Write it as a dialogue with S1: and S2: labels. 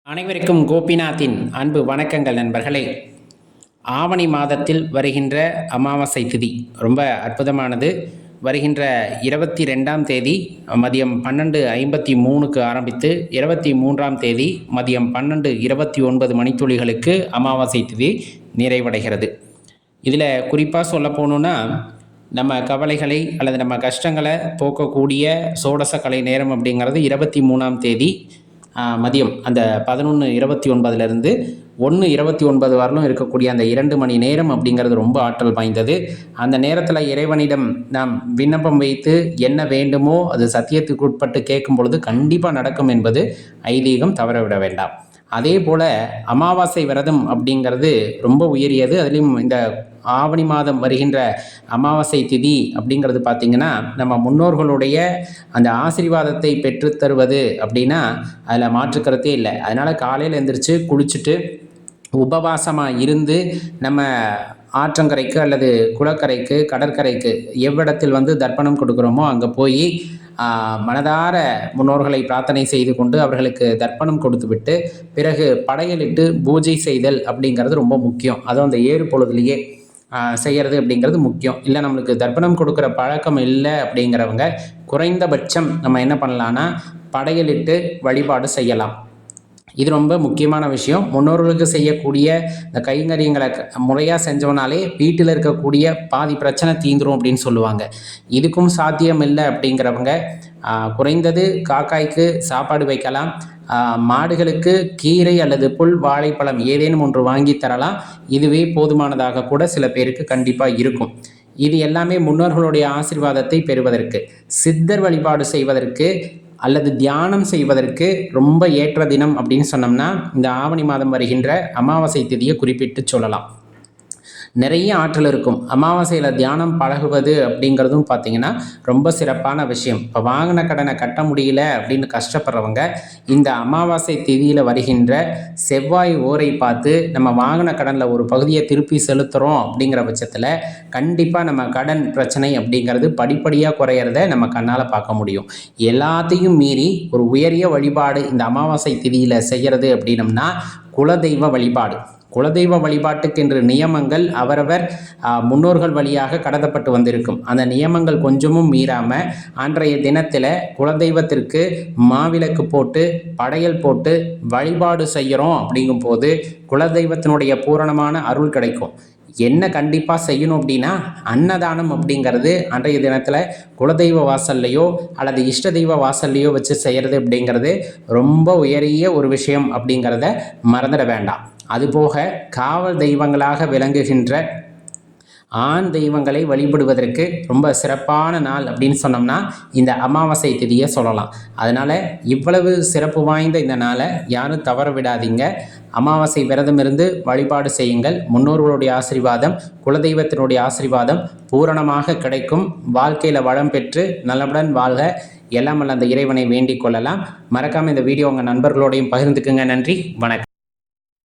S1: அனைவருக்கும் கோபிநாத்தின் அன்பு வணக்கங்கள் நண்பர்களே. ஆவணி மாதத்தில் வருகின்ற அமாவாசை திதி ரொம்ப அற்புதமானது. வருகின்ற 22ஆம் தேதி மதியம் 12:53க்கு ஆரம்பித்து 23ஆம் தேதி மதியம் 12:29 மணித்துளிகளுக்கு அமாவாசை திதி நிறைவடைகிறது. இதில் குறிப்பாக சொல்ல போகணுன்னா, நம்ம கவலைகளை அல்லது நம்ம கஷ்டங்களை போக்கக்கூடிய சோடசக்கலை நேரம் அப்படிங்கிறது 23ஆம் தேதி மதியம் அந்த 11:29 1:29 வரலும் இருக்கக்கூடிய அந்த 2 மணி நேரம் அப்படிங்கிறது ரொம்ப ஆற்றல் வாய்ந்தது. அந்த நேரத்தில் இறைவனிடம் நாம் விண்ணப்பம் வைத்து என்ன வேண்டுமோ அது சத்தியத்துக்கு உட்பட்டு கேட்கும் பொழுது கண்டிப்பாக நடக்கும் என்பது ஐதீகம், தவறவிட வேண்டாம். அதே போல் அமாவாசை விரதம் அப்படிங்கிறது ரொம்ப உயரியது. அதுலேயும் இந்த ஆவணி மாதம் வருகின்ற அமாவாசை திதி அப்படிங்கிறது பார்த்திங்கன்னா, நம்ம முன்னோர்களுடைய அந்த ஆசீர்வாதத்தை பெற்றுத்தருவது அப்படின்னா அதில் மாற்றுக்கருத்தே இல்லை. அதனால் காலையில் எழுந்திரிச்சு குளிச்சுட்டு உபவாசமாக இருந்து நம்ம ஆற்றங்கரைக்கு அல்லது குளக்கரைக்கு, கடற்கரைக்கு எவ்விடத்தில் தர்ப்பணம் கொடுக்குறோமோ அங்கே போய் மனதார முன்னோர்களை பிரார்த்தனை செய்து கொண்டு அவர்களுக்கு தர்ப்பணம் கொடுத்துவிட்டு பிறகு படையலிட்டு பூஜை செய்தல் அப்படிங்கிறது ரொம்ப முக்கியம். அதுவும் அந்த 7 பொழுதுலேயே செய்கிறது அப்படிங்கிறது முக்கியம். இல்லை நம்மளுக்கு தர்ப்பணம் கொடுக்குற பழக்கம் இல்லை அப்படிங்கிறவங்க குறைந்தபட்சம் நம்ம என்ன பண்ணலான்னா படையலிட்டு வழிபாடு செய்யலாம். இது ரொம்ப முக்கியமான விஷயம். முன்னோர்களுக்கு செய்யக்கூடிய இந்த கைங்கரியங்களை முறையாக செஞ்சோனாலே வீட்டில் இருக்கக்கூடிய பாதி பிரச்சனை தீந்துரும் அப்படின்னு சொல்லுவாங்க. இதுக்கும் சாத்தியம் இல்லை அப்படிங்கிறவங்க குறைந்தது காக்காய்க்கு சாப்பாடு வைக்கலாம், மாடுகளுக்கு கீரை அல்லது புல், வாழைப்பழம் ஏதேனும் ஒன்று வாங்கி தரலாம். இதுவே போதுமானதாக கூட சில பேருக்கு கண்டிப்பாக இருக்கும். இது எல்லாமே முன்னோர்களுடைய ஆசீர்வாதத்தை பெறுவதற்கு, சித்தர் வழிபாடு செய்வதற்கு அல்லது தியானம் செய்வதற்கு ரொம்ப ஏற்ற தினம் அப்படின்னு சொன்னோம்னா இந்த ஆவணி மாதம் வருகின்ற அமாவாசை திதியை குறிப்பிட்டு சொல்லலாம். நிறைய ஆற்றல் இருக்கும். அமாவாசையில் தியானம் பழகுவது அப்படிங்கிறதும் பார்த்திங்கன்னா ரொம்ப சிறப்பான விஷயம். இப்போ வாங்கின கடனை கட்ட முடியல அப்படின்னு கஷ்டப்படுறவங்க இந்த அமாவாசை திதியில் வருகின்ற செவ்வாய் ஓரை பார்த்து நம்ம வாங்கின கடனில் ஒரு பகுதியை திருப்பி செலுத்துகிறோம் அப்படிங்கிற பட்சத்தில் கண்டிப்பாக நம்ம கடன் பிரச்சனை அப்படிங்கிறது படிப்படியாக குறையிறத நம்ம கண்ணால் பார்க்க முடியும். எல்லாத்தையும் மீறி ஒரு உயரிய வழிபாடு இந்த அமாவாசை திதியில் செய்கிறது அப்படின்னம்னா குலதெய்வ வழிபாடு. குலதெய்வ வழிபாட்டுக்கு என்று நியமங்கள் அவரவர் முன்னோர்கள் வழியாக கடத்தப்பட்டு வந்திருக்கும். அந்த நியமங்கள் கொஞ்சமும் மீறாமல் அன்றைய தினத்தில் குலதெய்வத்திற்கு மாவிளக்கு போட்டு படையல் போட்டு வழிபாடு செய்கிறோம் அப்படிங்கும்போது குலதெய்வத்தினுடைய பூரணமான அருள் கிடைக்கும். என்ன கண்டிப்பாக செய்யணும் அப்படின்னா அன்னதானம் அப்படிங்கிறது அன்றைய தினத்தில் குலதெய்வ வாசல்லையோ அல்லது இஷ்ட தெய்வ வாசல்லையோ வச்சு செய்கிறது அப்படிங்கிறது ரொம்ப உயரிய ஒரு விஷயம் அப்படிங்கிறத மறந்துட வேண்டாம். அதுபோக காவல் தெய்வங்களாக விளங்குகின்ற ஆண் தெய்வங்களை வழிபடுவதற்கு ரொம்ப சிறப்பான நாள் அப்படின்னு சொன்னோம்னா இந்த அமாவாசை திதியை சொல்லலாம். அதனால் இவ்வளவு சிறப்பு வாய்ந்த இந்த நாளை யாரும் தவற விடாதீங்க. அமாவாசை விரதம் இருந்து வழிபாடு செய்யுங்கள். முன்னோர்களுடைய ஆசீர்வாதம், குலதெய்வத்தினுடைய ஆசீர்வாதம் பூரணமாக கிடைக்கும். வாழ்க்கையில் வளம் பெற்று நல்லபுடன் வாழ்க எல்லாம் அந்த இறைவனை வேண்டிக் கொள்ளலாம். மறக்காமல் இந்த வீடியோ உங்கள் நண்பர்களோடையும் பகிர்ந்துக்குங்க. நன்றி, வணக்கம்.